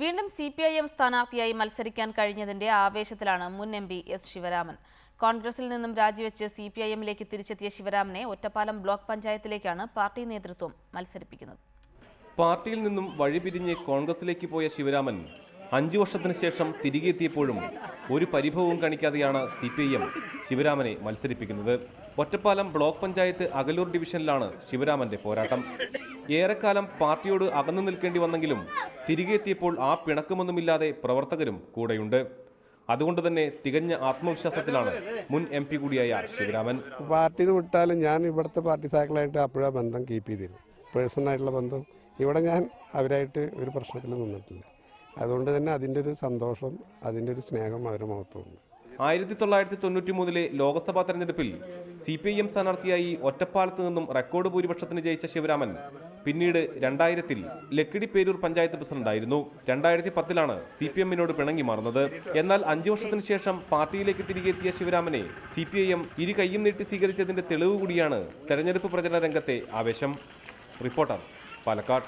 വീണ്ടും CPIM സ്ഥാനാർത്ഥിയായി മത്സരിക്കാൻ കഴിഞ്ഞതിന്റെ ആവേശത്തിലാണ് മുൻ MP S ശിവരാമൻ. കോൺഗ്രസിൽ നിന്നും രാജിവെച്ച് CPIMലേക്ക് തിരിച്ചെത്തിയ ശിവരാമനെ ഒറ്റപ്പാലം ബ്ലോക്ക് പഞ്ചായത്തിലേക്കാണ് പാർട്ടി നേതൃത്വം മത്സരിപ്പിക്കുന്നത്. പാർട്ടിയിൽ നിന്നും വഴിപിരിഞ്ഞ് കോൺഗ്രസിലേക്ക് പോയ ശിവരാമൻ 5 വർഷത്തിന് ശേഷം തിരികെ എത്തിയപ്പോഴും ഒരു പരിഭവവും കാണിക്കാതെയാണ് CPIM ശിവരാമനെ മത്സരിപ്പിക്കുന്നത്. ഒറ്റപ്പാലം ബ്ലോക്ക് പഞ്ചായത്ത് അകലൂർ ഡിവിഷനിലാണ് ശിവരാമന്റെ പോരാട്ടം. ഏറെക്കാലം പാർട്ടിയോട് അകന്നു നിൽക്കേണ്ടി വന്നെങ്കിലും തിരികെ എത്തിയപ്പോൾ ആ പിണക്കമൊന്നുമില്ലാതെ പ്രവർത്തകരും കൂടെയുണ്ട്. അതുകൊണ്ട് തന്നെ തികഞ്ഞ ആത്മവിശ്വാസത്തിലാണ് മുൻ MP കൂടിയായ ശിവരാമൻ. പാർട്ടി വിട്ടാലും ഞാൻ ഇവിടുത്തെ പാർട്ടി സൈക്കിളായിട്ട് അപ്പോഴാണ് ബന്ധം കീപ്പ് ചെയ്തിരുന്നു. പേഴ്സണലായിട്ടുള്ള ബന്ധം ഇവിടെ ഞാൻ അവരായിട്ട് ഒരു പ്രശ്നത്തിൽ നിന്നിട്ടില്ല. അതുകൊണ്ട് തന്നെ അതിൻ്റെ ഒരു സന്തോഷം, അതിൻ്റെ ഒരു സ്നേഹം അവരുടെ മുഖത്തുണ്ട്. 1993 ലോക്സഭാ തെരഞ്ഞെടുപ്പിൽ CPIM സ്ഥാനാർത്ഥിയായി ഒറ്റപ്പാലത്ത് നിന്നും റെക്കോർഡ് ഭൂരിപക്ഷത്തിന് ജയിച്ച ശിവരാമൻ പിന്നീട് 2000-ൽ ലക്കിടിപ്പേരൂർ പഞ്ചായത്ത് പ്രസിഡന്റായിരുന്നു. 2010-ലാണ് CPIM-നോട് പിണങ്ങി മാറുന്നത്. എന്നാൽ 5 വർഷത്തിന് ശേഷം പാർട്ടിയിലേക്ക് തിരികെ എത്തിയ ശിവരാമനെ CPIM ഇരു കൈയും നീട്ടി സ്വീകരിച്ചതിന്റെ തെളിവ് കൂടിയാണ് തെരഞ്ഞെടുപ്പ് പ്രചരണ രംഗത്തെ ആവേശം. റിപ്പോർട്ടർ, പാലക്കാട്.